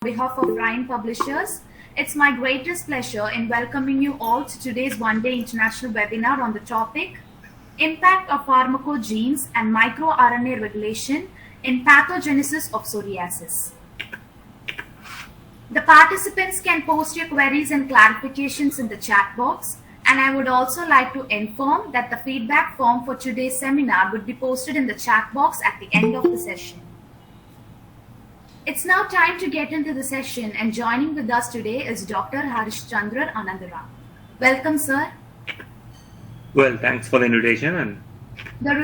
behalf of Ryan Publishers, it's my greatest pleasure in welcoming you all to today's one-day international webinar on the topic Impact of Pharmacogenes and MicroRNA Regulation in Pathogenesis of Psoriasis. The participants can post your queries and clarifications in the chat box, and I would also like to inform that the feedback form for today's seminar would be posted in the chat box at the end of the session. It's now time to get into the session, and joining with us today is Dr. Harishchandra Anandaram. Welcome, sir. Well, thanks for the invitation. And The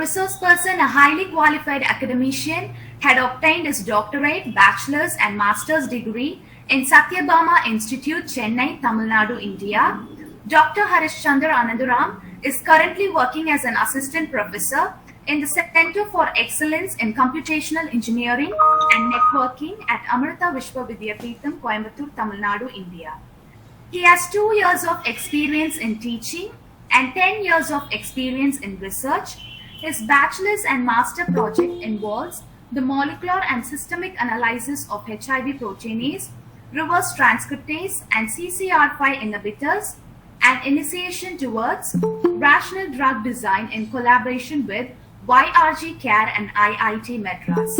resource person, a highly qualified academician, had obtained his doctorate, bachelor's and master's degree in Satyabama Institute, Chennai, Tamil Nadu, India. Dr. Harishchandra Anandaram is currently working as an assistant professor in the Center for Excellence in Computational Engineering and Networking at Amrita Vishwa Vidyapeetham, Coimbatore, Tamil Nadu, India. He has 2 years of experience in teaching and 10 years of experience in research. His bachelor's and master project involves the molecular and systemic analysis of HIV proteinase, reverse transcriptase, and CCR5 inhibitors, and initiation towards rational drug design in collaboration with YRG CARE and IIT Madras.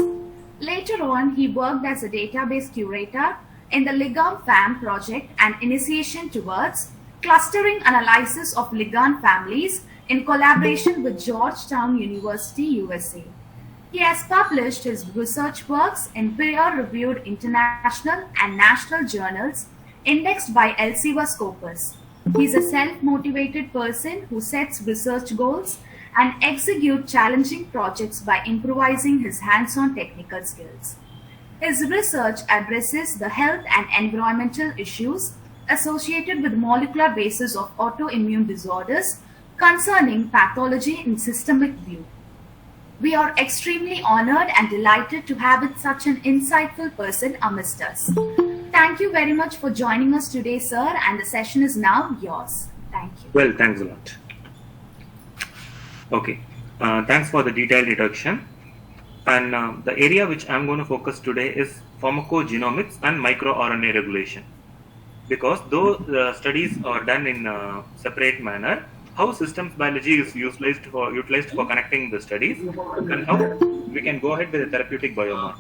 Later on, he worked as a database curator in the Ligand FAM project and initiation towards clustering analysis of ligand families in collaboration with Georgetown University, USA. He has published his research works in peer-reviewed international and national journals indexed by Elsevier Scopus. He is a self-motivated person who sets research goals and executes challenging projects by improvising his hands-on technical skills. His research addresses the health and environmental issues associated with molecular basis of autoimmune disorders concerning pathology in systemic view. We are extremely honored and delighted to have such an insightful person amidst us. Thank you very much for joining us today, sir, and the session is now yours. Thank you. well, thanks a lot. Okay, thanks for the detailed introduction. And the area which I'm going to focus today is pharmacogenomics and microRNA regulation. Because though the studies are done in a separate manner, how systems biology is utilized for connecting the studies, and how we can go ahead with the therapeutic biomarker.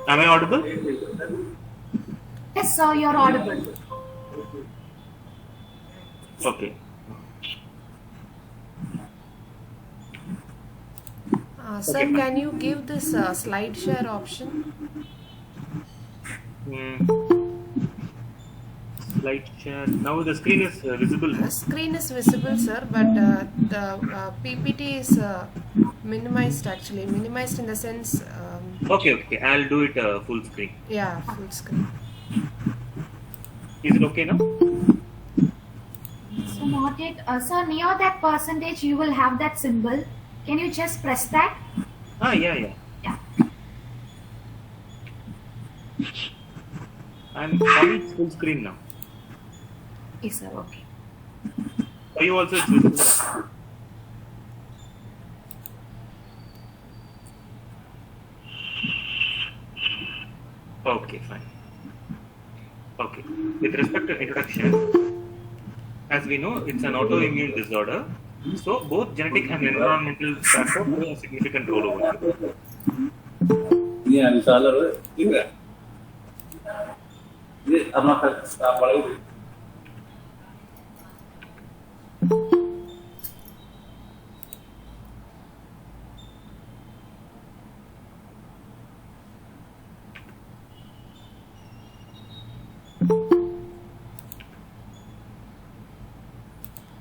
Am I audible? Yes, sir, you're audible. Okay. Sir, Okay, can you give this slide share option? Slide share. Now the screen is visible. The screen is visible, sir, but the PPT is minimized actually. Minimized in the sense, Okay. I'll do it full screen. yeah, full screen. Is it okay now? So not it. Sir, near that percentage, you will have that symbol. Can you just press that? Yeah. Yeah. I'm on full screen now. Yes, sir. Okay. For you also it's visible. Okay, fine. Okay. With respect to introduction, as we know, it's an autoimmune disorder. So both genetic and environmental factors play a significant role over here.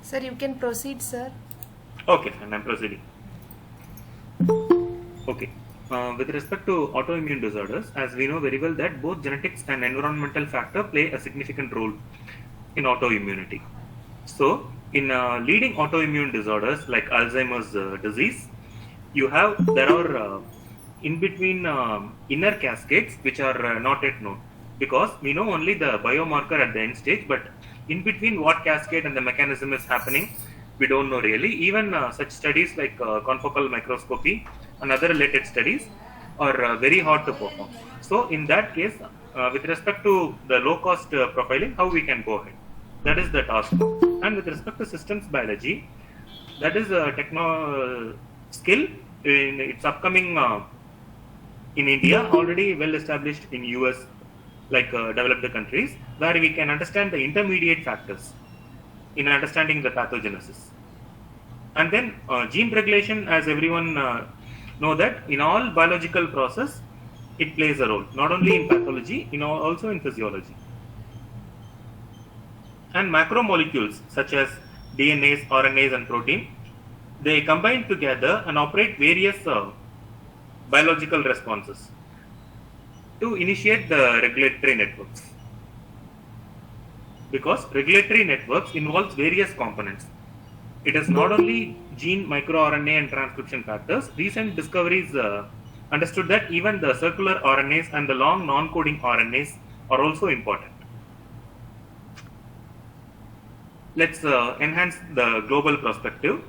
Sir, you can proceed, sir. Okay, and I'm proceeding. Okay. With respect to autoimmune disorders, as we know very well that both genetics and environmental factor play a significant role in autoimmunity. So, in leading autoimmune disorders like Alzheimer's disease, there are in between inner cascades which are not yet known, because we know only the biomarker at the end stage, but in between what cascade and the mechanism is happening, We don't know really. Even such studies like confocal microscopy and other related studies are very hard to perform. So in that case, with respect to the low cost profiling, how we can go ahead? That is the task now. And with respect to systems biology, that is a techno skill in its upcoming in India, already well established in US, like developed countries, where we can understand the intermediate factors in understanding the pathogenesis. And then gene regulation, as everyone know that in all biological process, it plays a role, not only in pathology, also in physiology. And macromolecules such as DNAs, RNAs, and protein, they combine together and operate various biological responses to initiate the regulatory networks. Because regulatory networks involves various components. It is not only gene, microRNA, and transcription factors. Recent discoveries understood that even the circular RNAs and the long non-coding RNAs are also important. Let's enhance the global perspective.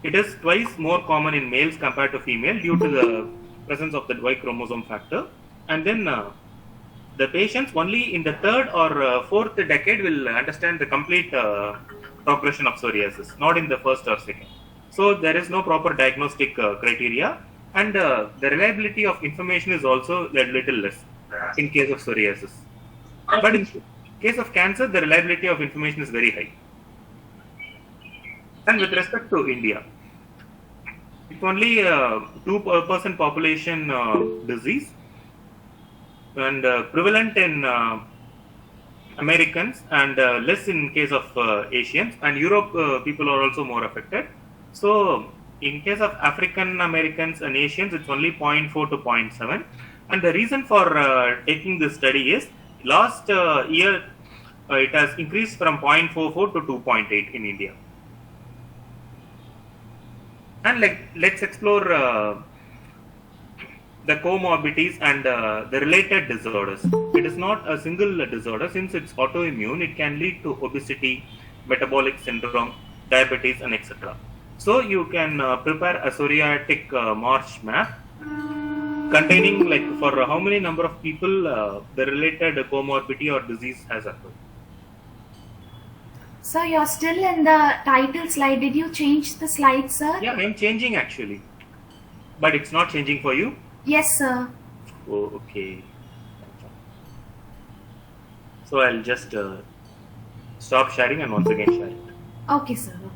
It is twice more common in males compared to female due to the presence of the Y chromosome factor. And then the patients only in the third or fourth decade will understand the complete progression of psoriasis, not in the first or second. So there is no proper diagnostic criteria, and the reliability of information is also a little less in case of psoriasis. But in case of cancer, the reliability of information is very high. And with respect to India, it's only 2% population disease, and prevalent in Americans, and less in case of Asians, and Europe people are also more affected. So in case of African Americans and Asians, it's only 0.4 to 0.7. And the reason for taking this study is last year it has increased from 0.44 to 2.8 in India. And let's explore the comorbidities and the related disorders. It is not a single disorder. Since it's autoimmune, it can lead to obesity, metabolic syndrome, diabetes, and etc. So you can prepare a psoriatic march map containing like for how many number of people the related comorbidity or disease has occurred. So you're still in the title slide. Did you change the slide, sir? Yeah, I'm changing actually, but it's not changing for you. Yes, sir. Oh, okay. So I'll just stop sharing and once again share it. Okay, sir. Okay.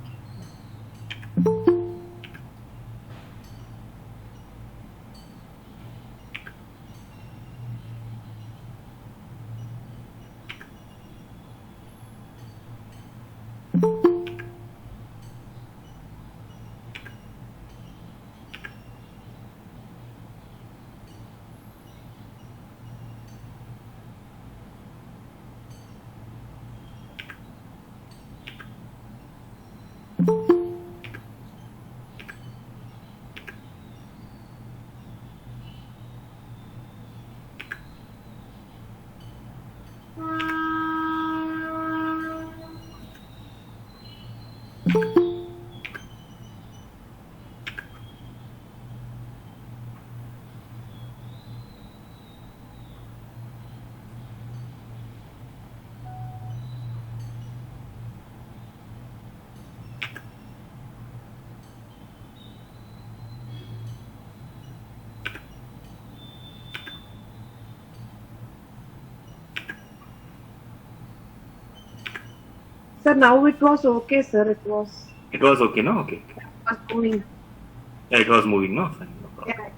Sir, now it was okay, sir. It was okay, no? Okay. It was moving. Yeah, it was moving, no? Fine, no problem. Yeah.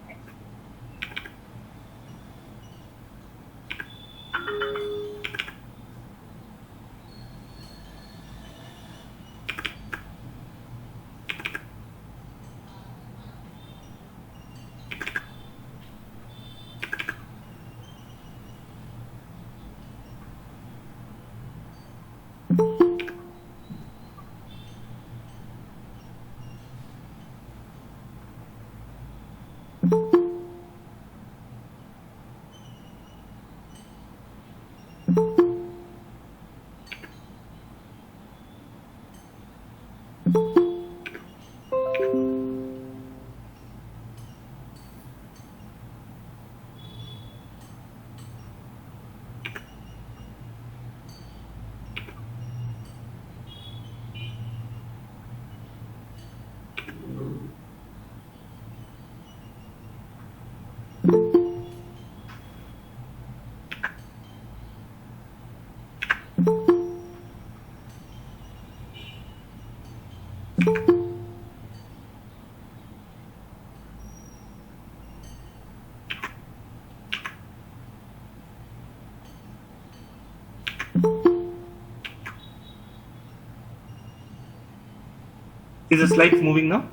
Is the slides moving now?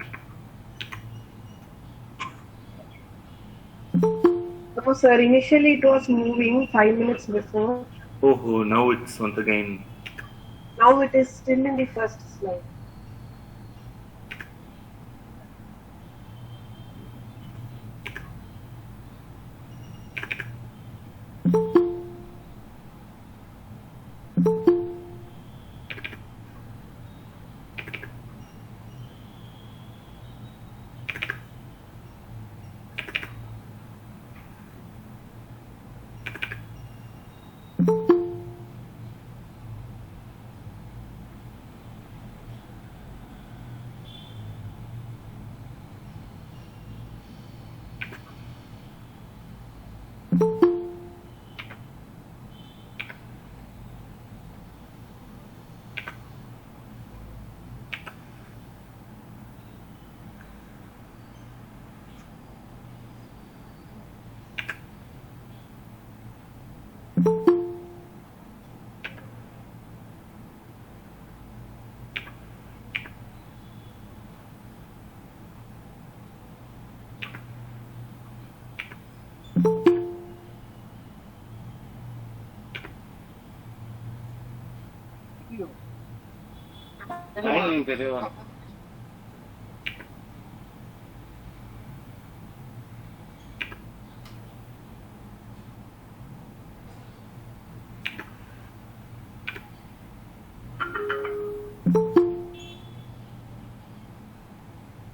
No, sir. Initially, it was moving 5 minutes before. Oh, now it's once again. Now it is still in the first slide.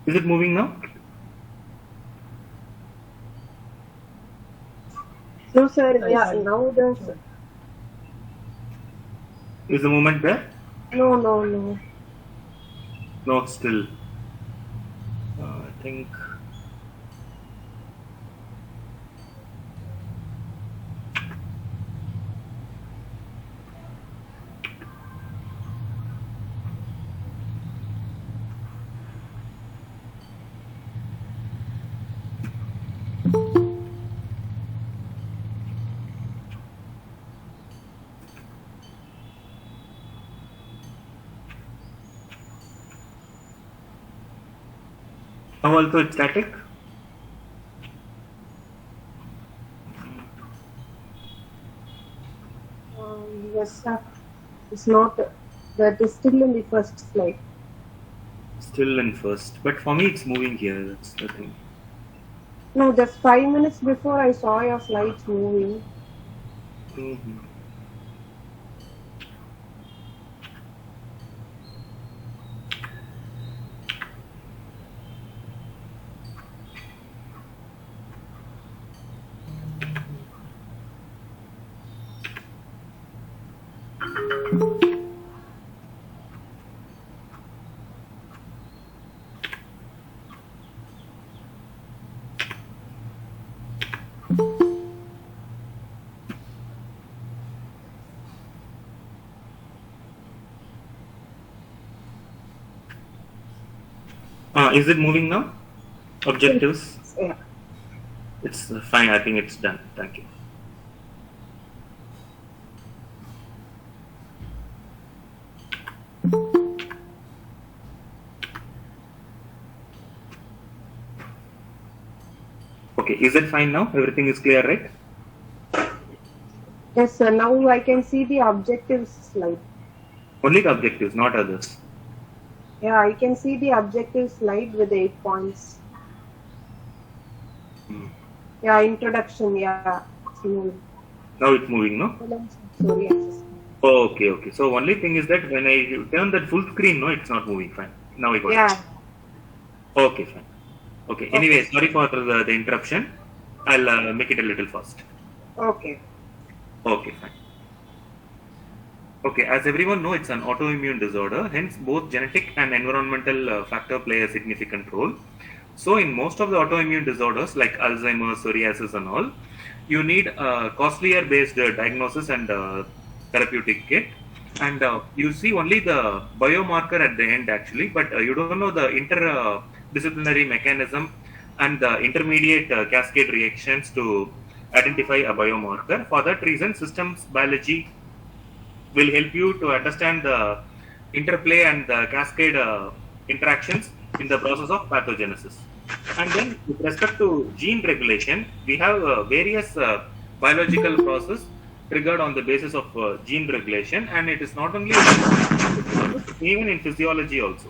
Is it moving now? No, sir. Yeah, now there's Is the movement there? no. No, still. I think. Now also it's static. Yes, sir. It's not. That is still in the first slide. Still in first, but for me it's moving here. That's the thing. No, just 5 minutes before I saw your slides moving. Mhm. Is it moving now? Objectives? Yeah. It's fine. I think it's done. Thank you. Okay, is it fine now? Everything is clear, right? Yes, sir. Now I can see the objectives slide. Only the objectives, not others. Yeah, I can see the objective slide with 8 points. Hmm. Yeah, introduction. Yeah. Now it's moving, no? Sorry, access. Okay. So only thing is that when I turn that full screen, no, it's not moving. Fine. Now I got Yeah. it. Okay, fine. Okay. Anyway, sorry for the interruption. I'll make it a little fast. Okay. Okay, fine. Okay, as everyone know, it's an autoimmune disorder. Hence, both genetic and environmental factor play a significant role. So, in most of the autoimmune disorders like Alzheimer's, psoriasis, and all, you need a costlier based diagnosis and therapeutic kit. And you see only the biomarker at the end actually, but you don't know the interdisciplinary mechanism and the intermediate cascade reactions to identify a biomarker. For that reason, systems biology will help you to understand the interplay and the cascade interactions in the process of pathogenesis. And then with respect to gene regulation, we have various biological process triggered on the basis of gene regulation, and it is not only even in physiology also.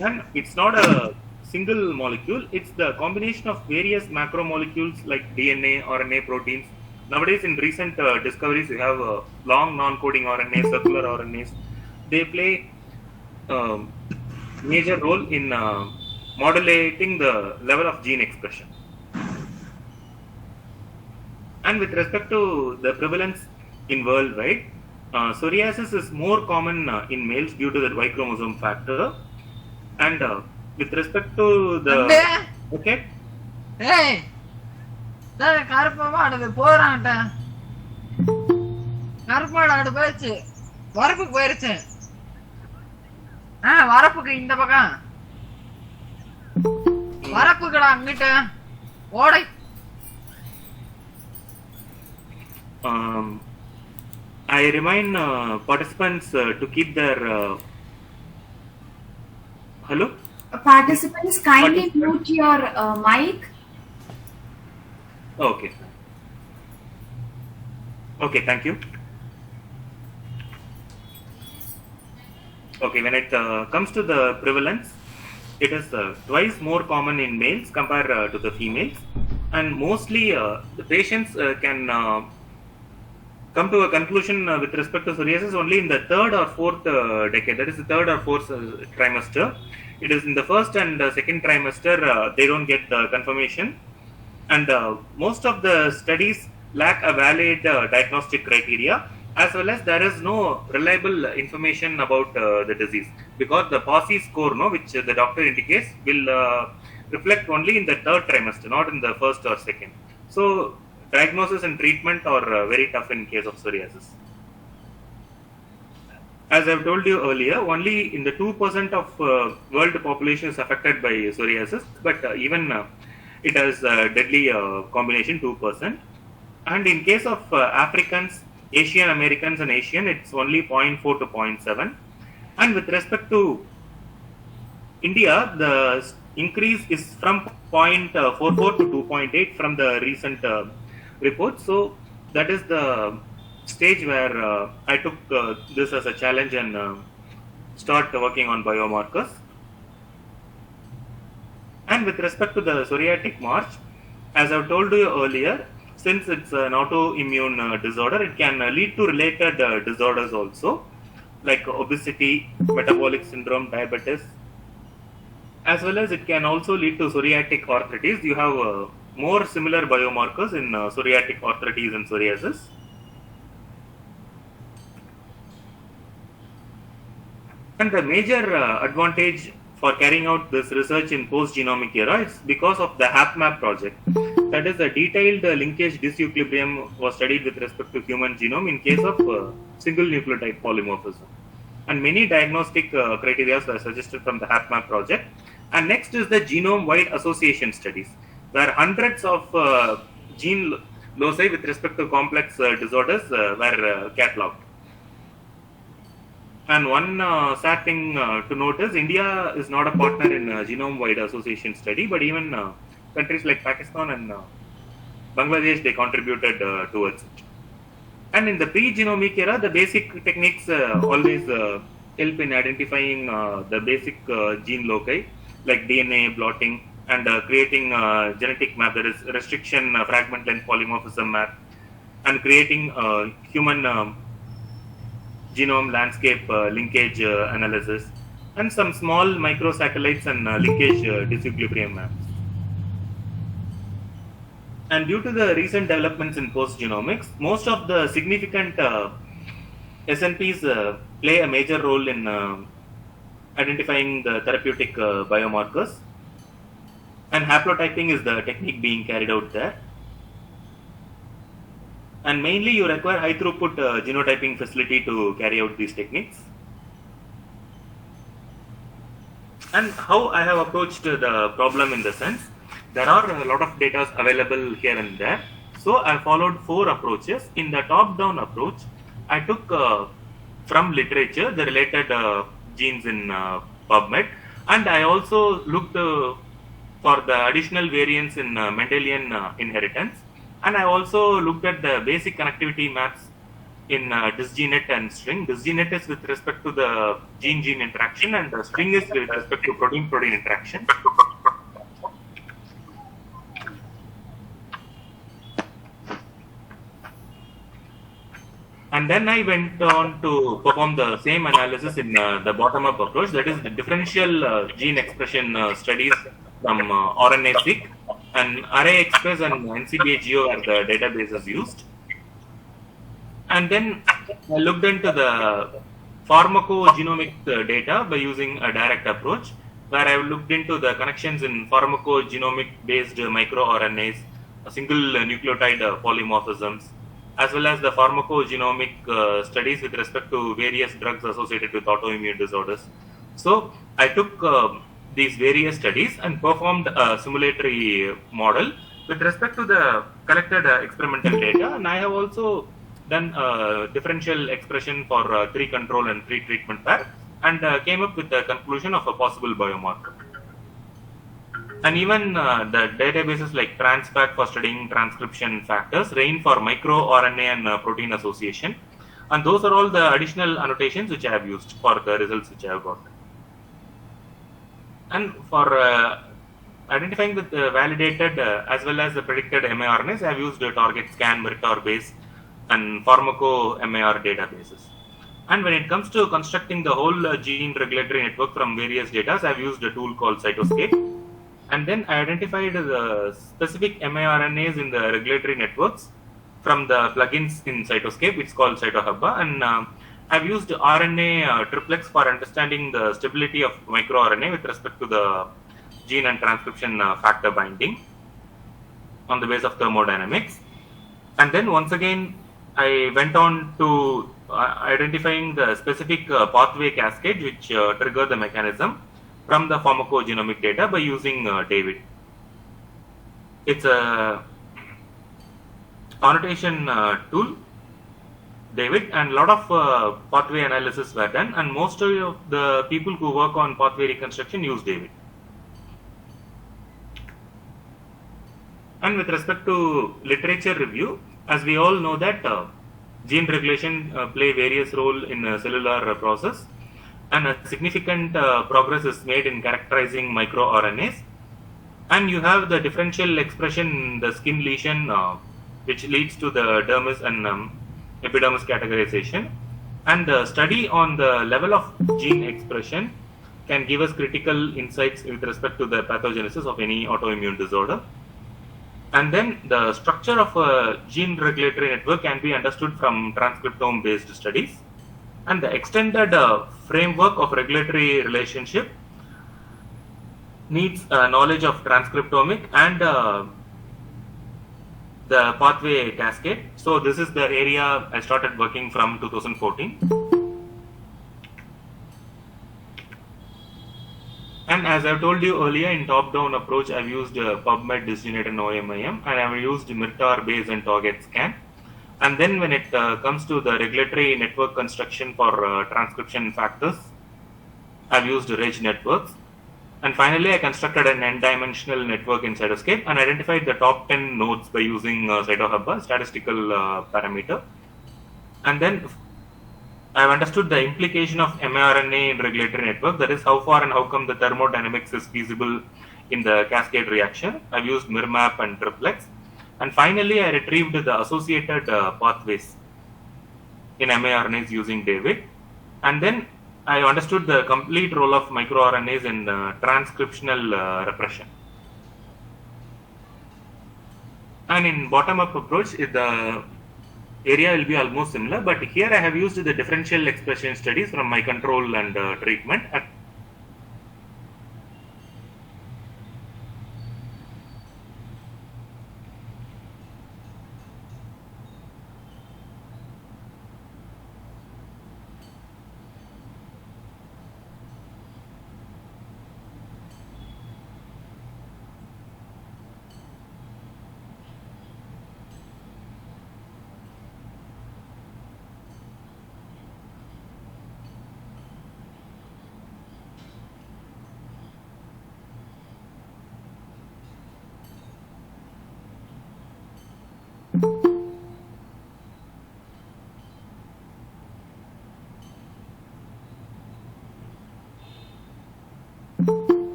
And it's not a single molecule, it's the combination of various macromolecules like DNA, RNA, proteins. Nowadays, in recent discoveries, we have long non-coding RNAs, circular RNAs. They play major role in modulating the level of gene expression. And with respect to the prevalence in worldwide, psoriasis is more common in males due to the Y chromosome factor. And with respect to the okay, ஏய் கருப்பமாடு போறான்ட்ட கருப்பாடு போயிடுச்சு வரப்புக்கு போயிருச்சு வரப்புக்கு இந்த பக்கம் வரப்புக்கடா அங்கிட்ட ஓடை I remind participants to keep their hello. Participants, kindly mute your mic. Okay. Okay, thank you. Okay, when it comes to the prevalence, it is twice more common in males compared to the females, and mostly the patients can come to a conclusion with respect to psoriasis only in the third or fourth decade, that is the third or fourth trimester. It is in the first and second trimester they don't get confirmation, and most of the studies lack a valid diagnostic criteria, as well as there is no reliable information about the disease, because the PASI score, which the doctor indicates, will reflect only in the third trimester, not in the first or second. So diagnosis and treatment are very tough in case of psoriasis. As I've told you earlier, only in the 2% of world population is affected by psoriasis, but even it has deadly combination 2%. And in case of Africans, Asian Americans and Asian, it's only 0.4 to 0.7. And with respect to India, the increase is from 0.44 to 2.8 from the recent report. So that is the stage where I took this as a challenge and start working on biomarkers. And with respect to the psoriatic march, as I've told you earlier, since it's an autoimmune disorder, it can lead to related disorders also, like obesity, metabolic syndrome, diabetes, as well as it can also lead to psoriatic arthritis. You have more similar biomarkers in psoriatic arthritis and psoriasis. And the major advantage for carrying out this research in post-genomic era is because of the HapMap project. That is, a detailed linkage disequilibrium was studied with respect to human genome in case of single nucleotide polymorphism. And many diagnostic criteria were suggested from the HapMap project. And next is the genome-wide association studies, where hundreds of gene loci with respect to complex disorders were catalogued. And one sad thing to note is India is not a partner in genome-wide association study, but even countries like Pakistan and Bangladesh, they contributed towards it. And in the pre-genomic era, the basic techniques always help in identifying the basic gene loci, like DNA blotting and creating genetic map, that is restriction fragment length polymorphism map, and creating human genome landscape linkage analysis, and some small microsatellites and linkage disequilibrium maps. And due to the recent developments in post-genomics, most of the significant SNPs play a major role in identifying the therapeutic biomarkers, and haplotyping is the technique being carried out there. And mainly you require high throughput genotyping facility to carry out these techniques. And how I have approached the problem in the sense, there are a lot of data available here and there. So I followed 4 approaches. In the top-down approach, I took from literature the related genes in PubMed, and I also looked for the additional variants in Mendelian inheritance, and I also looked at the basic connectivity maps in DisGeNet and string. DisGeNet is with respect to the gene-gene interaction, and the string is with respect to protein-protein interaction. And then I went on to perform the same analysis in the bottom-up approach, that is the differential gene expression studies from RNA-seq, and ArrayExpress and NCBI-Geo are the databases used. And then I looked into the pharmacogenomic data by using a direct approach, where I looked into the connections in pharmacogenomic-based microRNAs, single nucleotide polymorphisms, as well as the pharmacogenomic studies with respect to various drugs associated with autoimmune disorders. So I took these various studies and performed a simulatory model with respect to the collected experimental data, and I have also done differential expression for 3 control and 3 treatment pair, and came up with the conclusion of a possible biomarker. And even the databases like Transpac for studying transcription factors, RAIN for microRNA and protein association, and those are all the additional annotations which I have used for the results which I have got. And for identifying the validated as well as the predicted miRNAs, I have used TargetScan, Meritor-Base, and PharmacoMAR databases. And when it comes to constructing the whole gene regulatory network from various data, I have used a tool called Cytoscape. And then I identified the specific miRNAs in the regulatory networks from the plugins in Cytoscape, which is called CytoHubba. And I've used RNA triplex for understanding the stability of microRNA with respect to the gene and transcription factor binding on the basis of thermodynamics. And then once again, I went on to identifying the specific pathway cascade which trigger the mechanism from the pharmacogenomic data by using David. It's a annotation tool, David, and a lot of pathway analysis were done, and most of the people who work on pathway reconstruction use David. And with respect to literature review, as we all know that gene regulation play various role in a cellular process, and a significant progress is made in characterizing microRNAs. And you have the differential expression in the skin lesion, which leads to the dermis and epidermis categorization. And the study on the level of gene expression can give us critical insights with respect to the pathogenesis of any autoimmune disorder. And then the structure of a gene regulatory network can be understood from transcriptome-based studies. And the extended framework of regulatory relationship needs knowledge of transcriptomic and the pathway cascade. So this is the area I started working from 2014. And as I've told you earlier, in top-down approach, I've used PubMed, DisGeNet, and OMIM, and I've used Meritor-Base and TargetScan. And then when it comes to the regulatory network construction for transcription factors, I've used Reg networks. And finally, I constructed an n-dimensional network in Cytoscape and identified the top 10 nodes by using CytoHubba, statistical parameter. And then I've understood the implication of mRNA in regulatory network, that is how far and how come the thermodynamics is feasible in the cascade reaction. I've used MIRMAP and triplex. And finally, I retrieved the associated pathways in mRNAs using David. And then I understood the complete role of microRNAs in transcriptional repression. And in bottom-up approach, the area will be almost similar, but here I have used the differential expression studies from my control and treatment.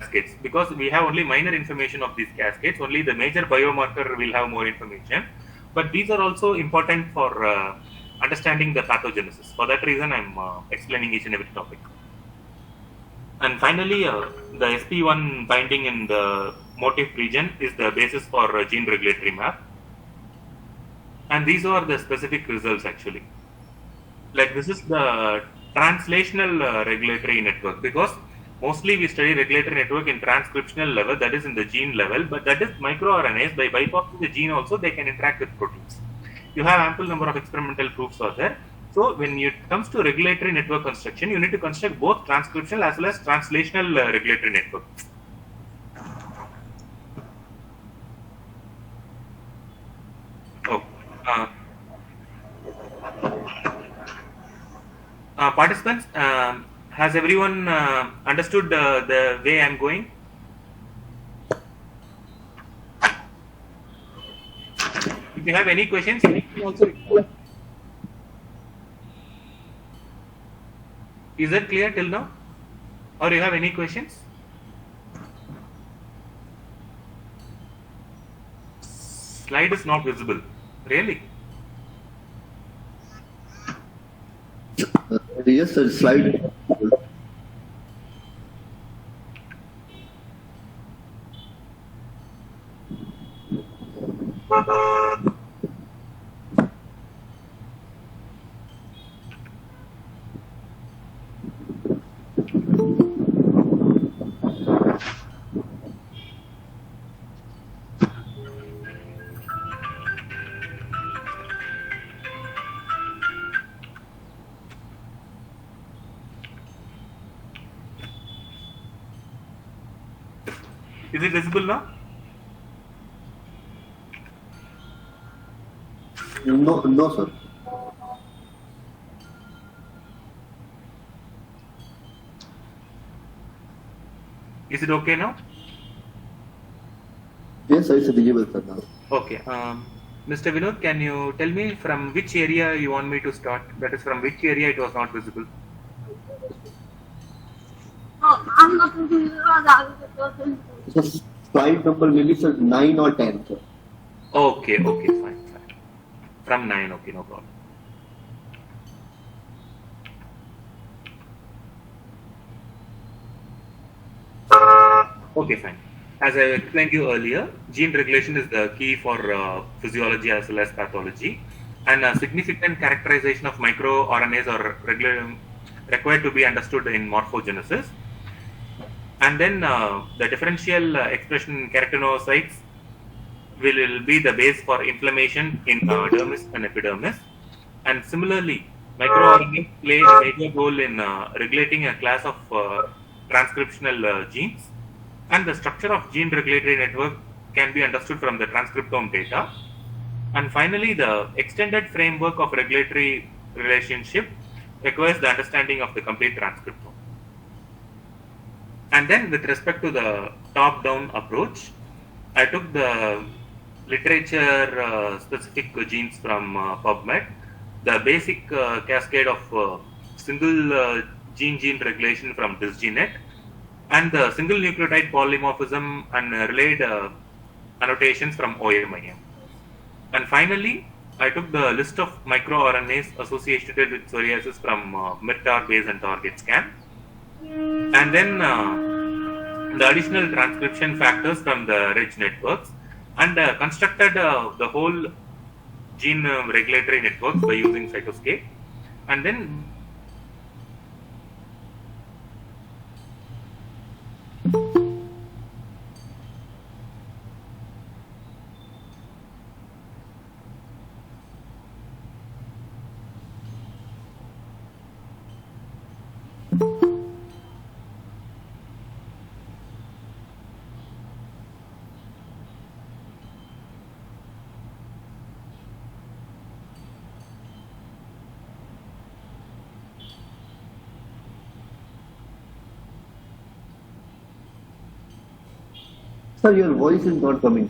Cascades, because we have only minor information of these cascades, only the major biomarker will have more information, but these are also important for understanding the pathogenesis. For that reason, I'm explaining each and every topic. And finally, the SP1 binding in the motif region is the basis for gene regulatory map, and these are the specific results actually. Like this is the translational regulatory network, because mostly we study regulatory network in transcriptional level, that is in the gene level, but that is microRNAs. By bypassing the gene also, they can interact with proteins. You have ample number of experimental proofs are there. So when it comes to regulatory network construction, you need to construct both transcriptional as well as translational regulatory network. Oh, participants, has everyone understood the way I am going? If you have any questions, you can also. Is that clear till now? Or you have any questions? Slide is not visible. Really? Yes, sir. Slide. Is it visible now? No, no, sir. Is it okay now? Yes, sir, it's visible, sir, now. Okay. Mr. Vinod, can you tell me from which area you want me to start? That is, from which area it was not visible? I'm not sure. So slide number maybe, sir, 9 or 10, sir. Okay, okay, fine, fine. From 9, okay, no problem. Okay, fine. As I explained you earlier, gene regulation is the key for physiology as well as pathology, and significant characterization of microRNAs are required to be understood in morphogenesis. And then the differential expression keratinocytes will be the base for inflammation in dermis and epidermis. And similarly, microRNAs play a major role in regulating a class of transcriptional genes, and the structure of gene regulatory network can be understood from the transcriptome data. And finally, the extended framework of regulatory relationship requires the understanding of the complete transcriptome. And then with respect to the top-down approach, I took the literature specific genes from PubMed, the basic cascade of single gene regulation from DisGeNet, and the single nucleotide polymorphism and relayed annotations from OMIM. And finally, I took the list of microRNAs associated with psoriasis from MIRTAR base and target scan, and then the additional transcription factors from the rich networks, and constructed the whole gene regulatory network by using Cytoscape. And then Sir, your voice is not coming.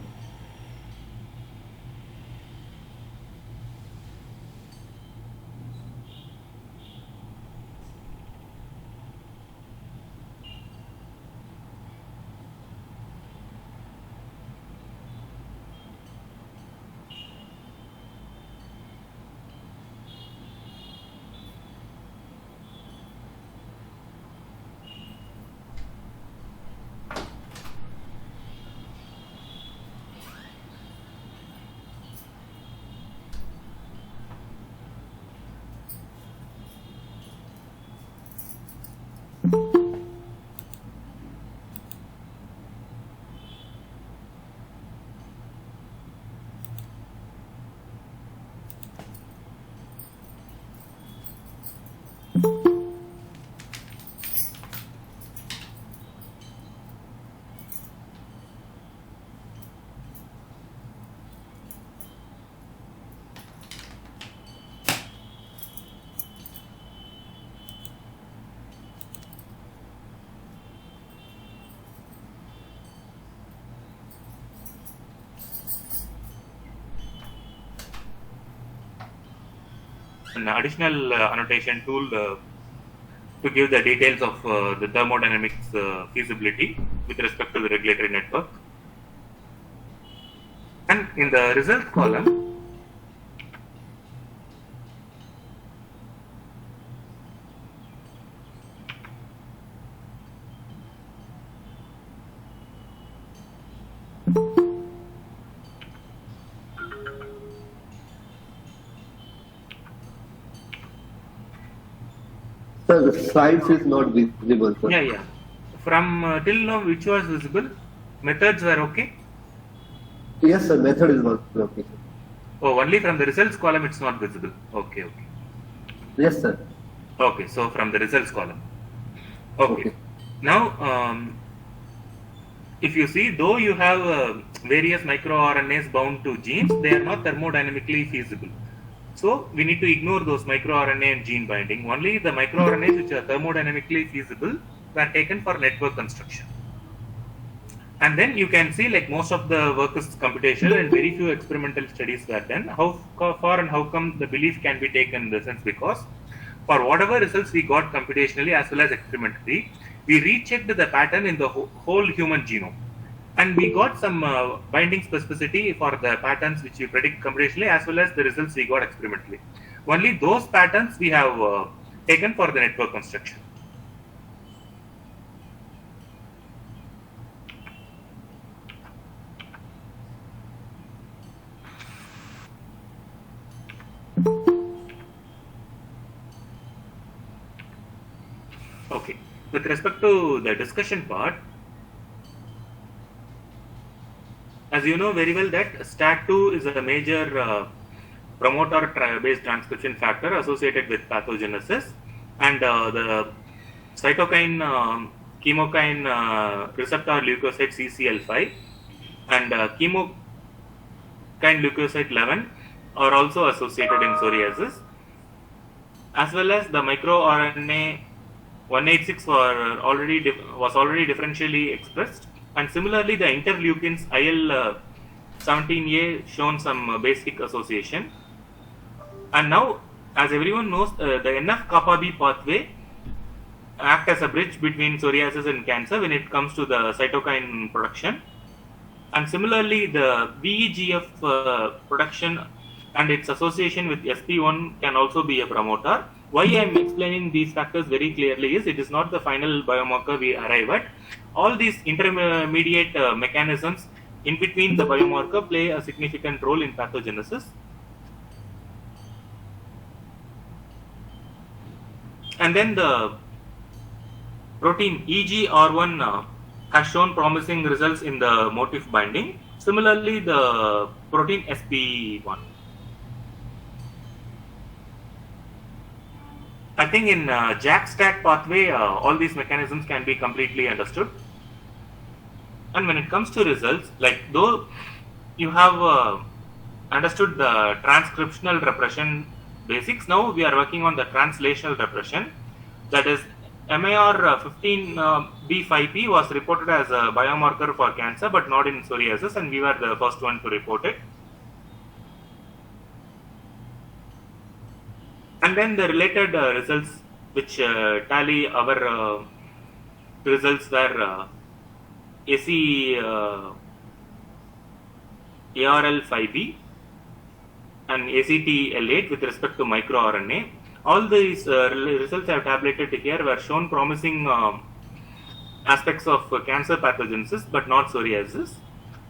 an additional annotation tool to give the details of the thermodynamics feasibility with respect to the regulatory network. And in the result column, Sir, the slides is not visible, sir. yeah. From till now, which was visible? Methods were okay? Yes, sir, method is not okay, sir. Oh, only from the results column it's not visible. Okay. Yes, sir. Okay, so from the results column. Okay. Now, if you see, though you have various microRNAs bound to genes, they are not thermodynamically feasible. So we need to ignore those microRNA and gene binding. Only the microRNAs which are thermodynamically feasible were taken for network construction. And then you can see, like, most of the work is computational and very few experimental studies were done. How far and how come the belief can be taken in the sense, because for whatever results we got computationally as well as experimentally, we rechecked the pattern in the whole human genome. And we got some binding specificity for the patterns which we predict computationally as well as the results we got experimentally. Only those patterns we have taken for the network construction. Okay, with respect to the discussion part, as you know very well that STAT2 is a major promoter-based transcription factor associated with pathogenesis, and the cytokine chemokine receptor leukocyte CCL5 and chemokine leukocyte 11 are also associated in psoriasis, as well as the microRNA 186 was already differentially expressed, and similarly the interleukins IL-17A shown some basic association. And now, as everyone knows, the NF-kappa B pathway act as a bridge between psoriasis and cancer when it comes to the cytokine production, and similarly the VEGF production and its association with SP1 can also be a promoter. Why I am explaining these factors very clearly is it is not the final biomarker we arrive at. All these intermediate mechanisms in between the biomarker play a significant role in pathogenesis. And then the protein EGR1 has shown promising results in the motif binding. Similarly, the protein SP1. I think in JAK-STAT pathway, all these mechanisms can be completely understood. And when it comes to results, like though you have understood the transcriptional repression basics, now we are working on the translational repression. That is, MAR15B5P was reported as a biomarker for cancer, but not in psoriasis, and we were the first one to report it. And then the related results which tally our results were ARL5B and ACTL8 with respect to microRNA. All these results I have tabulated here were shown promising aspects of cancer pathogenesis, but not psoriasis.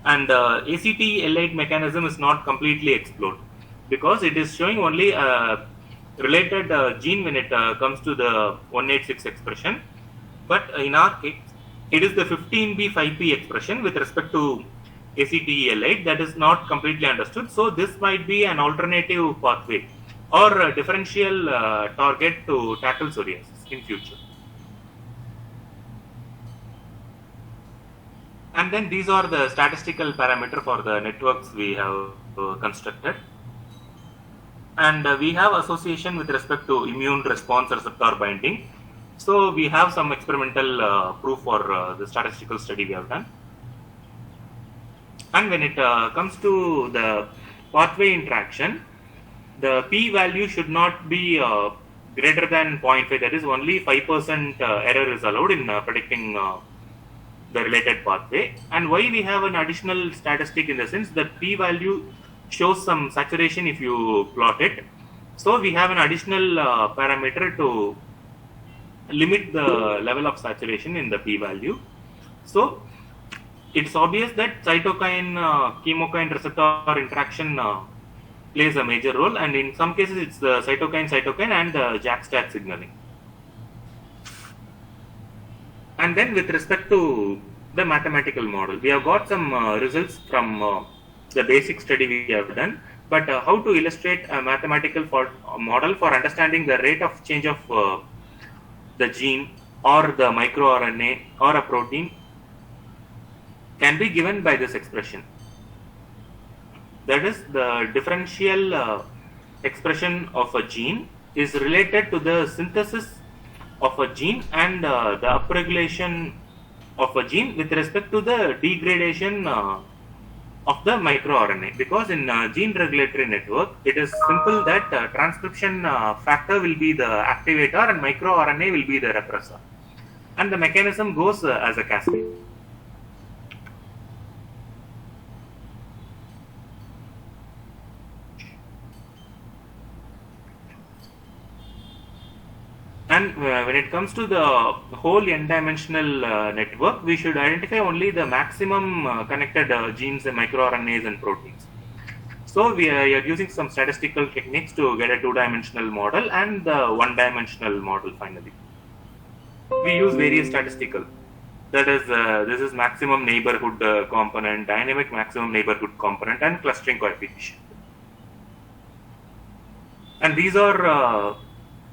And ACTL8 mechanism is not completely explored because it is showing only a related gene when it comes to the 186 expression. But in our case, it is the 15B5P expression with respect to ACTL8 that is not completely understood. So this might be an alternative pathway or a differential target to tackle psoriasis in future. And then these are the statistical parameters for the networks we have constructed. And we have association with respect to immune response receptor binding. So we have some experimental proof for the statistical study we have done. And when it comes to the pathway interaction, the p-value should not be greater than 0.5. That is, only 5% error is allowed in predicting the related pathway. And why we have an additional statistic in the sense that p-value shows some saturation if you plot it. So we have an additional parameter to limit the level of saturation in the p-value. So it's obvious that cytokine chemokine receptor interaction plays a major role, and in some cases it's the cytokine and the JAK-STAT signaling. And then with respect to the mathematical model, we have got some results from the basic study we have done, but how to illustrate a mathematical model for understanding the rate of change of the gene or the microRNA or a protein can be given by this expression. That is, the differential expression of a gene is related to the synthesis of a gene and the upregulation of a gene with respect to the degradation of the microRNA. Because in gene regulatory network, it is simple that transcription factor will be the activator and microRNA will be the repressor, and the mechanism goes as a cascade. And when it comes to the whole n-dimensional network, we should identify only the maximum connected genes and microRNAs and proteins. So we are using some statistical techniques to get a two-dimensional model and the one-dimensional model finally. We use various statistical That is, this is maximum neighborhood component, dynamic maximum neighborhood component, and clustering coefficient. And these are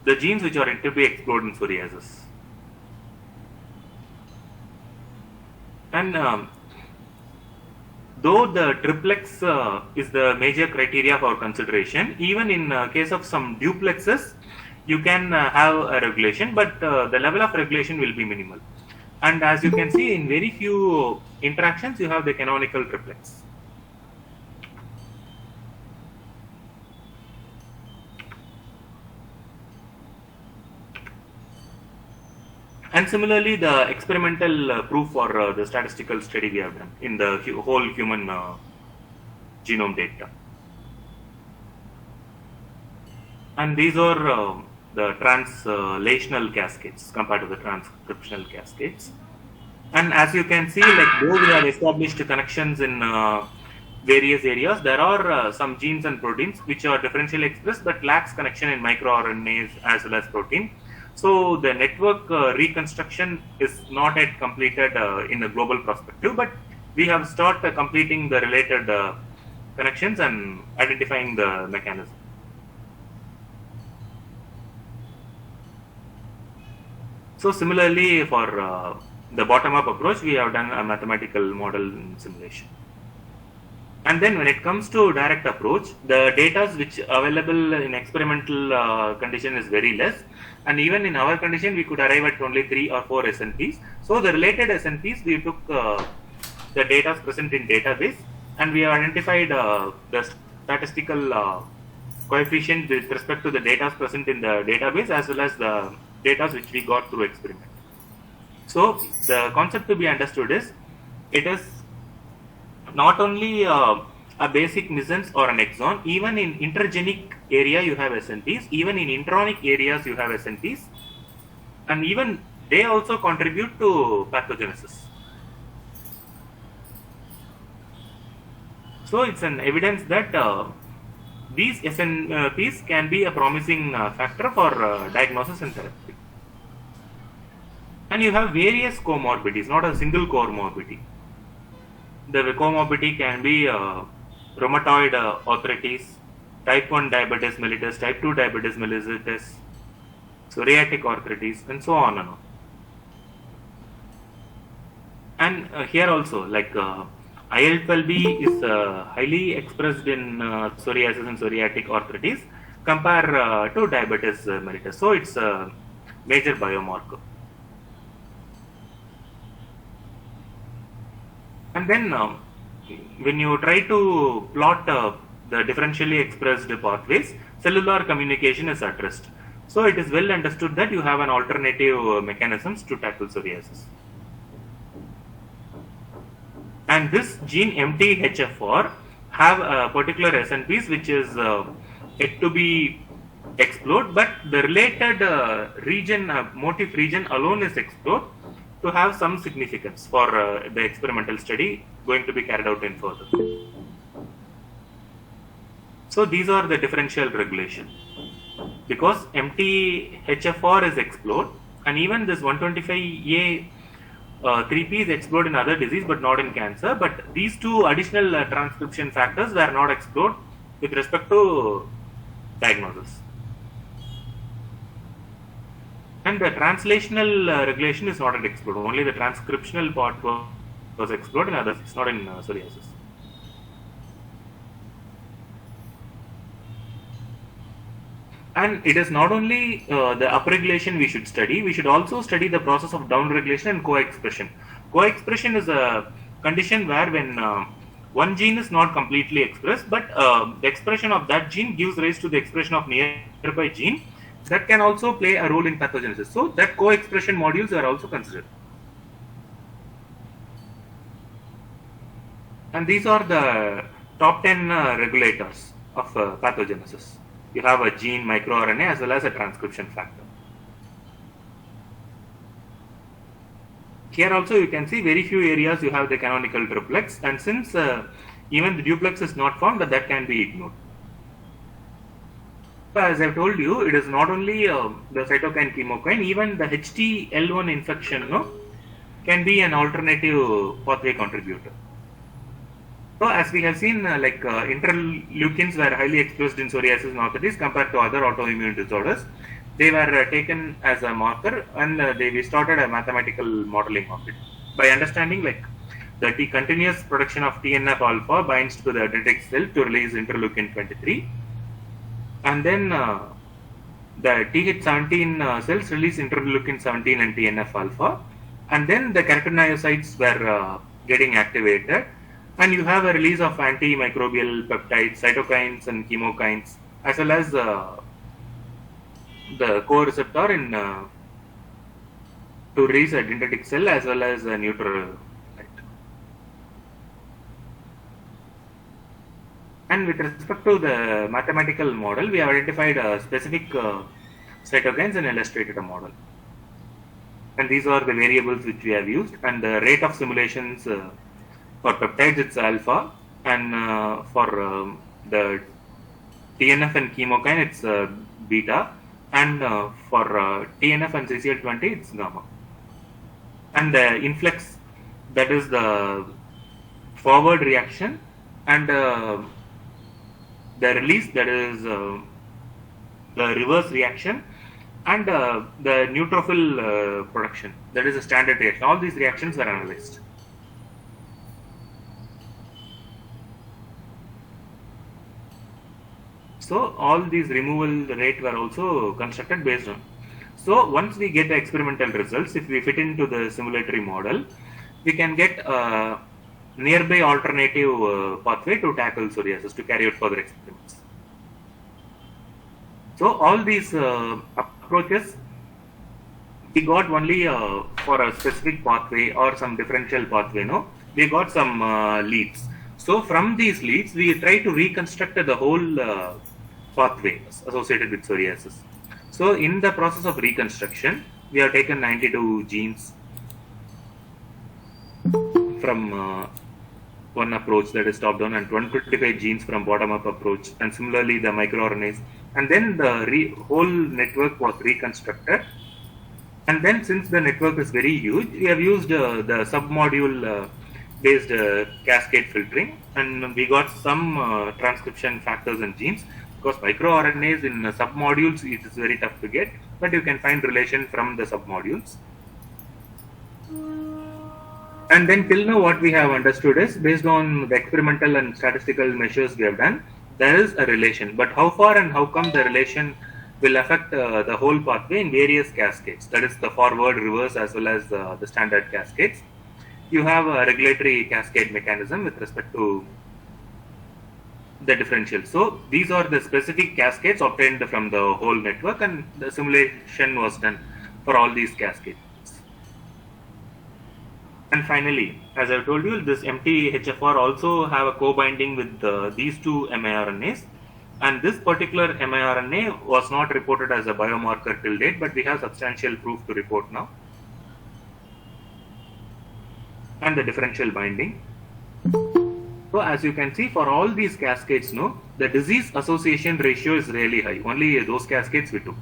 the genes which are to be explored in psoriasis. And though the triplex is the major criteria for consideration, even in case of some duplexes, you can have a regulation, but the level of regulation will be minimal. And as you can see, in very few interactions, you have the canonical triplex. And similarly, the experimental proof for the statistical study we have done in the whole human genome data. And these are the translational cascades compared to the transcriptional cascades. And as you can see, like though we have established connections in various areas, there are some genes and proteins which are differentially expressed but lacks connection in microRNAs as well as protein. So the network reconstruction is not yet completed in a global perspective, but we have started completing the related connections and identifying the mechanism. So similarly, for the bottom-up approach, we have done a mathematical model simulation. And then when it comes to direct approach, the data which available in experimental condition is very less. And even in our condition, we could arrive at only 3 or 4 SNPs. So the related SNPs, we took the data present in database, and we identified the statistical coefficient with respect to the data present in the database as well as the data which we got through experiment. So the concept to be understood is, it is not only a basic missense or an exon, even in intergenic area you have SNPs, even in intronic areas you have SNPs, and even they also contribute to pathogenesis. So it's an evidence that these SNPs can be a promising factor for diagnosis and therapy. And you have various comorbidities, not a single comorbidity. The comorbidity can be rheumatoid arthritis, type 1 diabetes mellitus, type 2 diabetes mellitus, psoriatic arthritis, and so on and on. And here also, like IL-12B is highly expressed in psoriasis and psoriatic arthritis compared to diabetes mellitus. So it's a major biomarker. And then when you try to plot the differentially expressed pathways, cellular communication is addressed. So it is well understood that you have an alternative mechanisms to tackle psoriasis. And this gene MTHFR have a particular SNPs which is yet to be explored, but the related region, motif region alone is explored to have some significance for the experimental study going to be carried out in further. So these are the differential regulation. Because MTHFR is explored, and even this 125A 3P is explored in other disease but not in cancer, but these two additional transcription factors were not explored with respect to diagnosis. And the translational regulation is not explored, only the transcriptional part was explored in others, it's not in psoriasis. And it is not only the upregulation we should study, we should also study the process of downregulation and co-expression. Co-expression is a condition where when one gene is not completely expressed, but the expression of that gene gives rise to the expression of nearby gene, that can also play a role in pathogenesis. So that co-expression modules are also considered. And these are the top 10 regulators of pathogenesis. You have a gene, microRNA, as well as a transcription factor. Here also you can see very few areas you have the canonical triplex, and since even the duplex is not found, that can be ignored. As I've told you, it is not only the cytokine chemokine, even the HTL1 infection can be an alternative pathway contributor. So as we have seen, interleukins were highly expressed in psoriasis and arthritis compared to other autoimmune disorders. They were taken as a marker, and we started a mathematical modeling of it by understanding the continuous production of TNF alpha binds to the dendritic cell to release interleukin 23, and then the Th17 cells release interleukin 17 and TNF alpha, and then the keratinocytes were getting activated, and you have a release of antimicrobial peptides, cytokines and chemokines, as well as the co-receptor in to release a dendritic cell as well as a neutral. And with respect to the mathematical model, we have identified specific cytokines and illustrated a model. And these are the variables which we have used, and the rate of simulations for peptides it's alpha, and for the TNF and chemokine it's beta, and for TNF and CCL20 it's gamma. And the influx, that is the forward reaction, and the release, that is the reverse reaction, and the neutrophil production, that is a standard reaction. All these reactions were analyzed. So all these removal rate were also constructed based on. So once we get the experimental results, if we fit into the simulatory model, we can get a nearby alternative pathway to tackle psoriasis, to carry out further experiments. So all these approaches, we got only for a specific pathway or some differential pathway, no? We got some leads. So from these leads, we try to reconstruct the whole pathway associated with psoriasis. So in the process of reconstruction, we have taken 92 genes from one approach, that is top down, and 155 genes from bottom up approach, and similarly the microRNAs, and then the whole network was reconstructed. And then since the network is very huge, we have used the submodule based cascade filtering, and we got some transcription factors and genes, because microRNAs in submodules it is very tough to get, but you can find relation from the submodules. And then till now what we have understood is, based on the experimental and statistical measures we have done, there is a relation, but how far and how come the relation will affect the whole pathway in various cascades, that is the forward, reverse, as well as the standard cascades. You have a regulatory cascade mechanism with respect to the differential. So these are the specific cascades obtained from the whole network, and the simulation was done for all these cascades. And finally, as I told you, this MTHFR also have a co-binding with these two miRNAs, and this particular miRNA was not reported as a biomarker till date, but we have substantial proof to report now. And the differential binding. So as you can see, for all these cascades, no, the disease association ratio is really high. Only those cascades we took.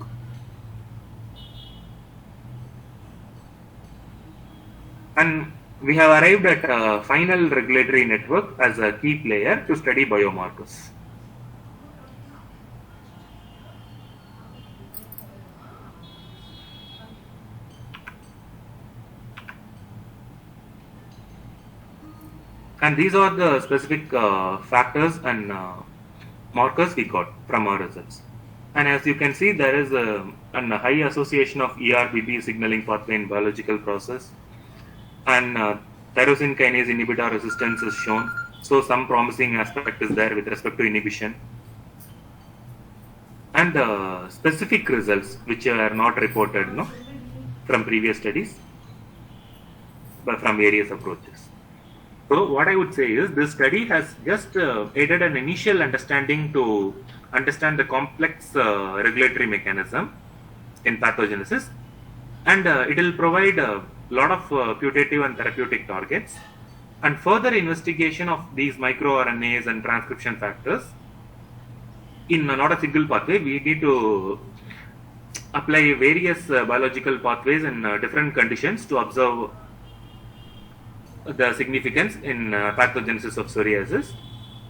And we have arrived at a final regulatory network as a key player to study biomarkers. And these are the specific factors and markers we got from our results. And as you can see, there is a high association of ERBB signaling pathway in biological process, and tyrosine kinase inhibitor resistance is shown. So some promising aspect is there with respect to inhibition. And the specific results which are not reported, no, from previous studies, but from various approaches. So what I would say is, this study has just aided an initial understanding to understand the complex regulatory mechanism in pathogenesis, and it will provide a lot of putative and therapeutic targets, and further investigation of these microRNAs and transcription factors in not a single pathway. We need to apply various biological pathways in different conditions to observe the significance in pathogenesis of psoriasis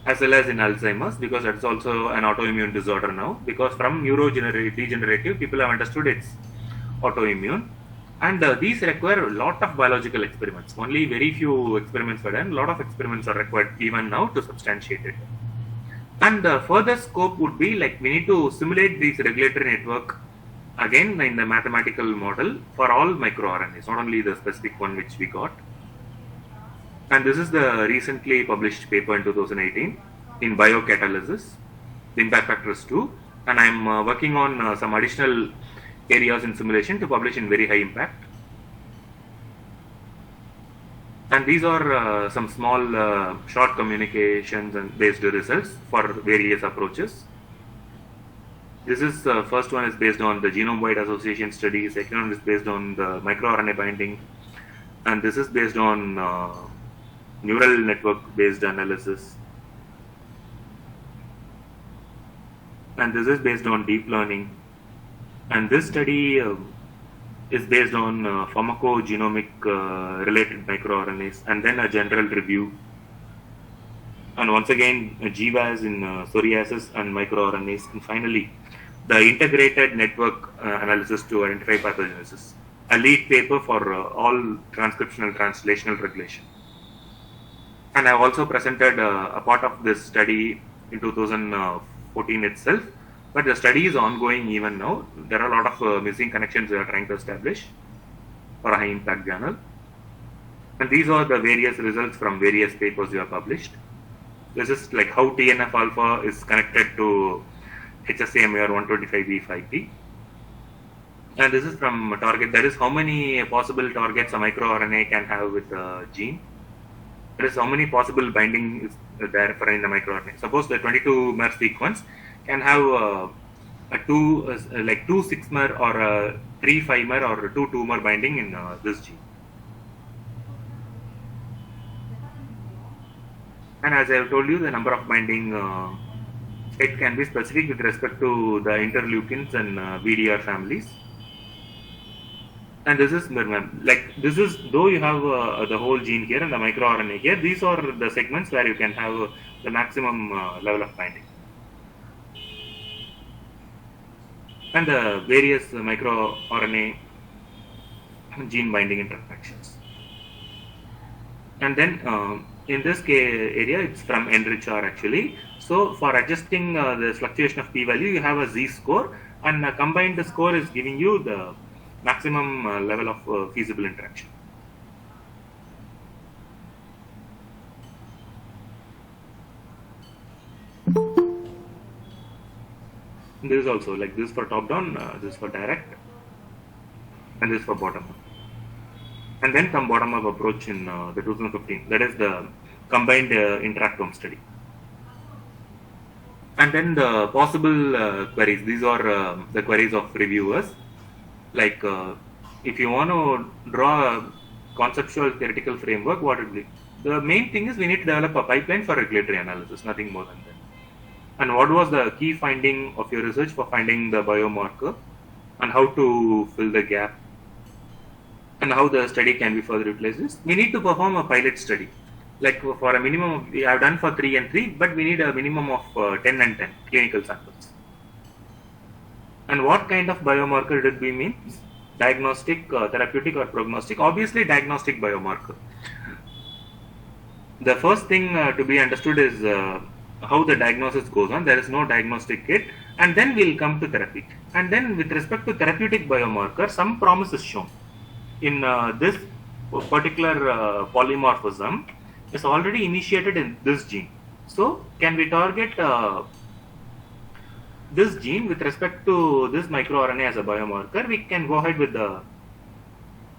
as well as in Alzheimer's, because that's also an autoimmune disorder now, because from neurodegenerative people have understood it's autoimmune. And these require a lot of biological experiments. Only very few experiments were done. A lot of experiments are required even now to substantiate it. And the further scope would be like we need to simulate this regulatory network again in the mathematical model for all microRNAs, not only the specific one which we got. And this is the recently published paper in 2018 in biocatalysis, the impact factor is 2. And I'm working on some additional areas in simulation to publish in very high impact. And these are some small short communications and based results for various approaches. This is first one is based on the genome-wide association study, second one is based on the microRNA binding, and this is based on neural network based analysis, and this is based on deep learning, and this study is based on pharmacogenomic related microRNAs, and then a general review, and once again GWAS in psoriasis and microRNAs, and finally the integrated network analysis to identify pathogenesis, a lead paper for all transcriptional translational regulation. And I have also presented a part of this study in 2014 itself, but the study is ongoing even now. There are a lot of missing connections we are trying to establish for a high impact journal. And these are the various results from various papers we have published. This is like how TNF alpha is connected to HSA-MAR 125B5P. And this is from target, that is how many possible targets a microRNA can have with a gene. There is how many possible binding is there for in the microRNA. Suppose the 22 mer sequence can have a 2 6-mer or a 3 5-mer or a 2 2-mer binding in this gene. And as I have told you, the number of binding it can be specific with respect to the interleukins and VDR families. And this is like this is, though you have the whole gene here and the microRNA here, these are the segments where you can have the maximum level of binding. And the various microRNA gene binding interactions. And then in this area, it's from NRICH-R actually. So for adjusting the fluctuation of p-value, you have a z-score, and combined score is giving you the maximum level of feasible interaction. And this is also like this for top down, this is for direct, and this for bottom up. And then come bottom up approach in the 2015, that is the combined interactome study. And then the possible queries, these are the queries of reviewers. Like if you want to draw a conceptual theoretical framework, what would be? The main thing is we need to develop a pipeline for regulatory analysis, nothing more than that. And what was the key finding of your research for finding the biomarker, and how to fill the gap, and how the study can be further utilized? We need to perform a pilot study. Like for a minimum of, we have done for 3 and 3, but we need a minimum of 10 and 10 clinical samples. And what kind of biomarker did we mean? Diagnostic, therapeutic, or prognostic? Obviously diagnostic biomarker. The first thing to be understood is how the diagnosis goes on. There is no diagnostic kit, and then we'll come to therapy. And then with respect to therapeutic biomarker, some promise is shown. In this particular polymorphism is already initiated in this gene. So can we target this gene with respect to this microRNA as a biomarker? We can go ahead with the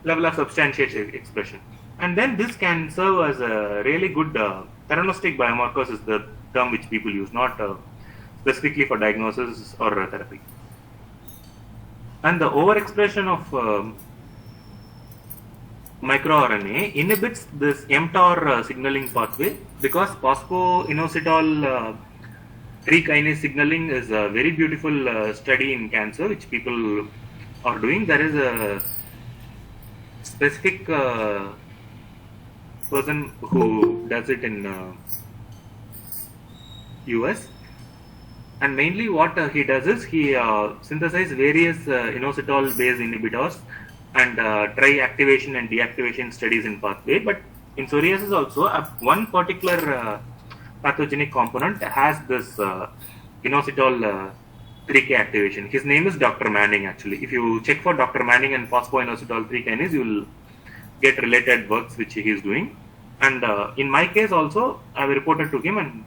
level of substantiation expression. And then this can serve as a really good theranostic biomarkers is the term which people use, not specifically for diagnosis or therapy. And the overexpression of microRNA inhibits this mTOR signaling pathway, because phosphoinositol 3-kinase signaling is a very beautiful study in cancer which people are doing. There is a specific person who does it in US. And mainly what he does is he synthesizes various inositol based inhibitors and try activation and deactivation studies in pathway. But in psoriasis also, one particular pathogenic component has this inositol 3K activation. His name is Dr. Manning actually. If you check for Dr. Manning and phosphoinositol 3 kinase, you will get related works which he is doing. And in my case also, I have reported to him, and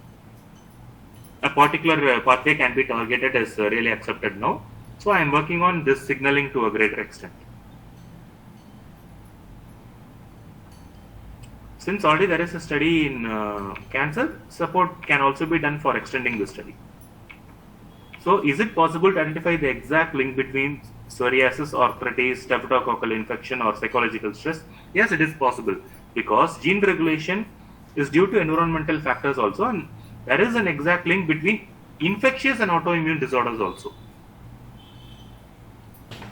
a particular pathway can be targeted as really accepted now. So I am working on this signaling to a greater extent. Since already there is a study in cancer, support can also be done for extending the study. So is it possible to identify the exact link between psoriasis, arthritis, staphylococcal infection or psychological stress? Yes, it is possible, because gene regulation is due to environmental factors also, and there is an exact link between infectious and autoimmune disorders also.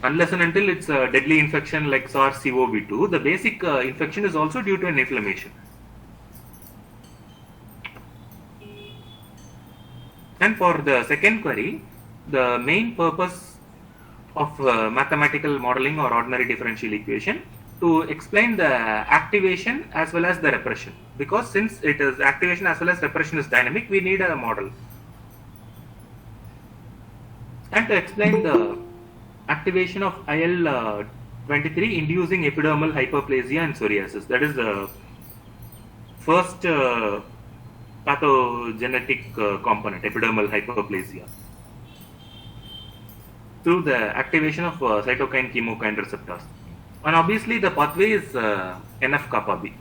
Unless and until it's a deadly infection like SARS-CoV-2, the basic infection is also due to an inflammation. And for the second query, the main purpose of mathematical modeling or ordinary differential equation to explain the activation as well as the repression, because since it is activation as well as repression is dynamic, we need a model. And to explain the activation of IL-23 inducing epidermal hyperplasia and psoriasis, that is the first pathogenetic component, epidermal hyperplasia, through the activation of cytokine chemokine receptors. And obviously the pathway is NF-kappa B.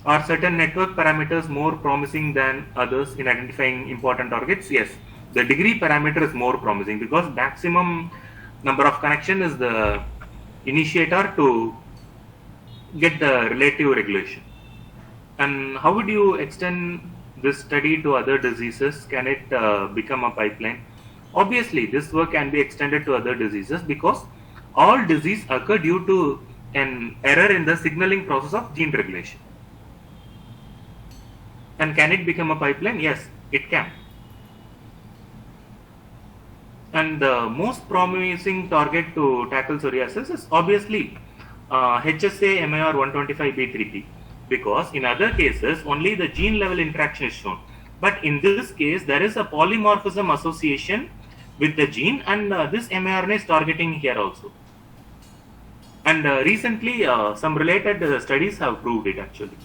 Are certain network parameters more promising than others in identifying important targets? Yes, the degree parameter is more promising, because maximum number of connection is the initiator to get the relative regulation. And how would you extend this study to other diseases? Can it become a pipeline? Obviously, this work can be extended to other diseases, because all disease occur due to an error in the signaling process of gene regulation. And can it become a pipeline? Yes, it can. And the most promising target to tackle psoriasis is obviously HSA MIR 125B3P, because in other cases only the gene level interaction is shown, but in this case there is a polymorphism association with the gene, and this mRNA is targeting here also. And recently some related studies have proved it actually.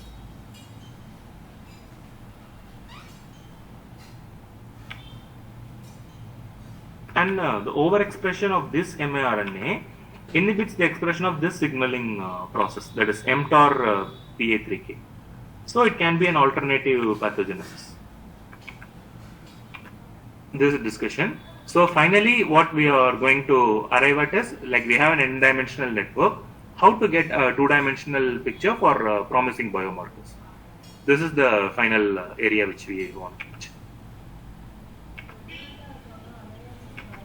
And the overexpression of this mRNA inhibits the expression of this signaling process, that is mTOR PA3K. So it can be an alternative pathogenesis. This is a discussion. So finally what we are going to arrive at is, like, we have an n-dimensional network, how to get a two-dimensional picture for promising biomarkers. This is the final area which we want to reach.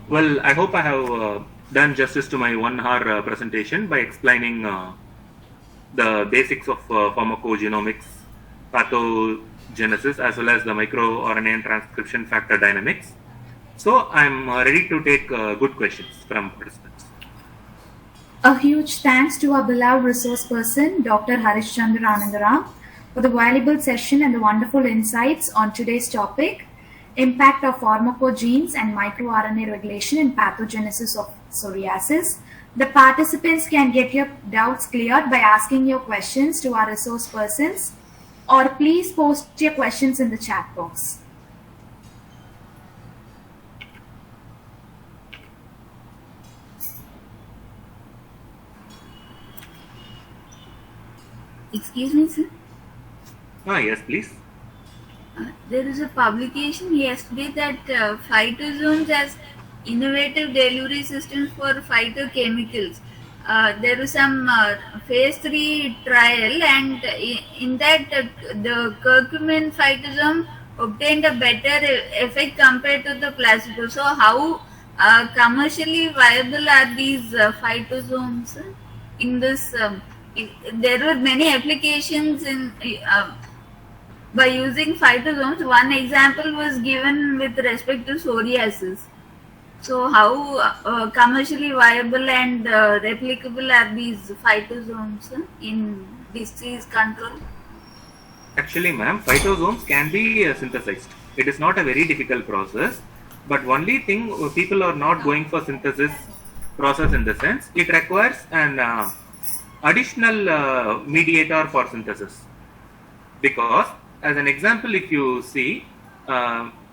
Well, I hope I have done justice to my 1 hour presentation by explaining the basics of pharmacogenomics, pathogenesis, as well as the microRNA and transcription factor dynamics. So I'm ready to take good questions from participants. A huge thanks to our beloved resource person, Dr. Harishchandra Anandaram, for the valuable session and the wonderful insights on today's topic, impact of pharmacogenes and microRNA regulation in pathogenesis of psoriasis. The participants can get your doubts cleared by asking your questions to our resource persons, or please post your questions in the chat box. Excuse me, sir. Yes, please. There is a publication yesterday that phytozoans has innovative delivery systems for phytochemicals. There is some phase 3 trial, and in that the curcumin phytosome obtained a better effect compared to the placebo. So how commercially viable are these phytosomes in this there were many applications in by using phytozoans. One example was given with respect to psoriasis. So how commercially viable and replicable are these phytozoans in disease control? Actually, ma'am, phytozoans can be synthesized. It is not a very difficult process, but only thing people are not going for synthesis process in the sense it requires an additional mediator for synthesis. Because, as an example, if you see,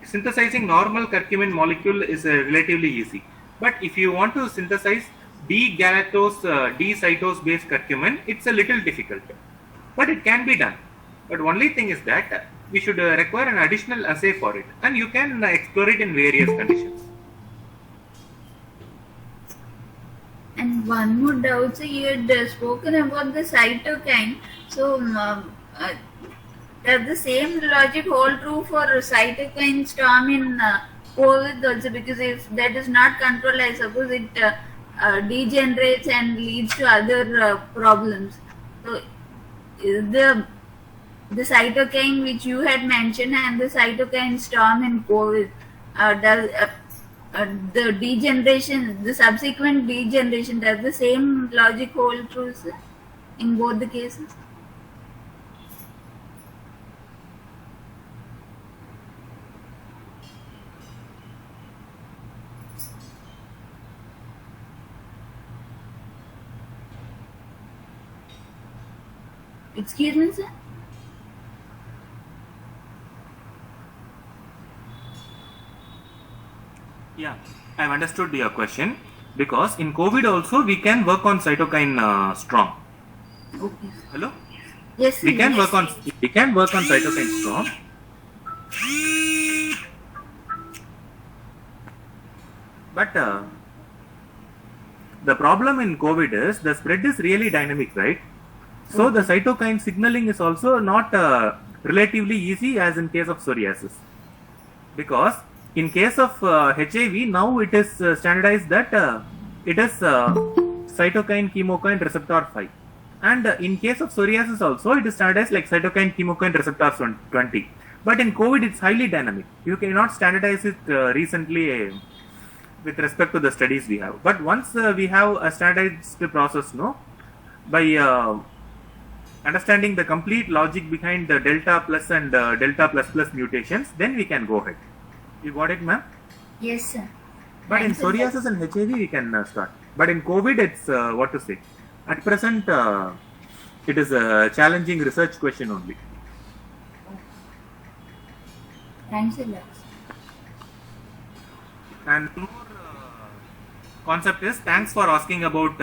synthesizing normal curcumin molecule is relatively easy. But if you want to synthesize D-galactose, D-cytose based curcumin, it's a little difficult. But it can be done. But only thing is that we should require an additional assay for it, and you can explore it in various conditions. And one more doubt, so you had spoken about the cytokine. So does the same logic hold true for cytokine storm in COVID also? Because if that is not controlled, I suppose it degenerates and leads to other problems. So the cytokine which you had mentioned and the cytokine storm in COVID, the degeneration, the subsequent degeneration, does the same logic hold true, sir, in both the cases? Excuse me, sir? Yeah, I've understood your question. Because in COVID also we can work on cytokine storm. Okay. Hello? Yes, sir. We can Yes. work on cytokine storm. But the problem in COVID is the spread is really dynamic, right? So the cytokine signaling is also not relatively easy as in case of psoriasis. Because in case of HIV, now it is standardized that it is cytokine chemokine receptor 5. And in case of psoriasis also, it is standardized like cytokine chemokine receptor 20. But in COVID, it's highly dynamic. You cannot standardize it recently with respect to the studies we have. But once we have a standardized process, no, by understanding the complete logic behind the delta plus and delta plus plus mutations, then we can go ahead. You got it, ma'am? Yes, sir. But in Thanks a lot. psoriasis and HIV, we can start. But in COVID, it's what to say. At present, it is a challenging research question only. Thanks a lot. And one more concept is thanks for asking about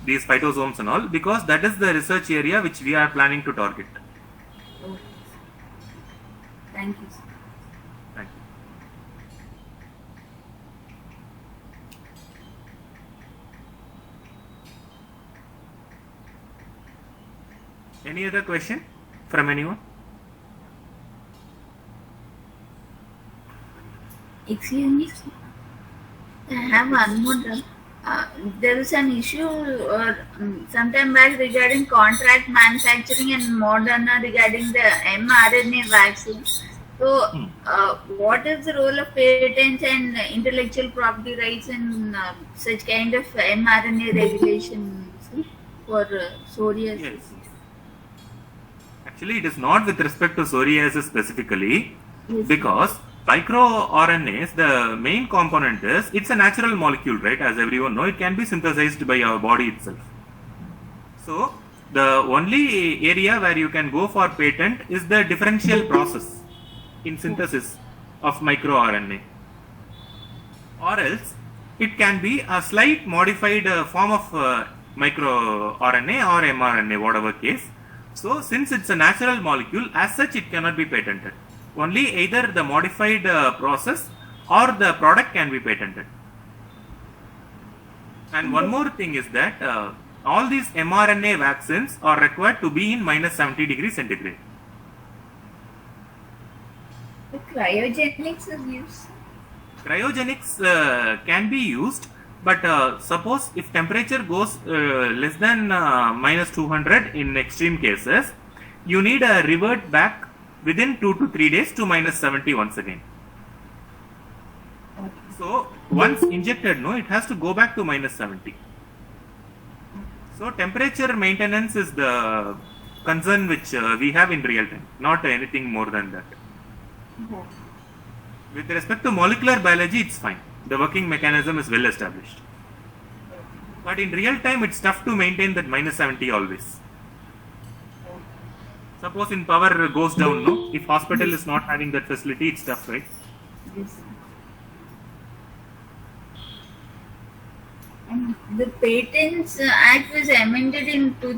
these phytozoans and all, because that is the research area which we are planning to target. Okay. Thank you, sir. Thank you. Any other question from anyone? Excuse me, sir. I have one more doubt. There is an issue sometime back regarding contract manufacturing and Moderna regarding the mRNA vaccine. So, what is the role of patents and intellectual property rights in such kind of mRNA regulations for psoriasis? Yes. Actually, it is not with respect to psoriasis specifically, Yes. because microRNAs, the main component is, it's a natural molecule, right? As everyone know, it can be synthesized by our body itself. So, the only area where you can go for patent is the differential process in synthesis of microRNA. Or else, it can be a slight modified form of microRNA or mRNA, whatever case. So, since it's a natural molecule, as such it cannot be patented. Only either the modified process or the product can be patented. And one more thing is that all these mRNA vaccines are required to be in minus 70 degrees centigrade. The cryogenics is used. Cryogenics can be used, But suppose if temperature goes less than minus 200 in extreme cases, you need a revert back within 2 to 3 days to minus 70 once again. So once injected, no, it has to go back to minus 70. So temperature maintenance is the concern which we have in real time, not anything more than that. With respect to molecular biology, it's fine. The working mechanism is well established. But in real time, it's tough to maintain that minus 70 always. Suppose in power goes down, no? If hospital is not having that facility, it's tough, right? Yes. And the Patents Act was amended in 2000.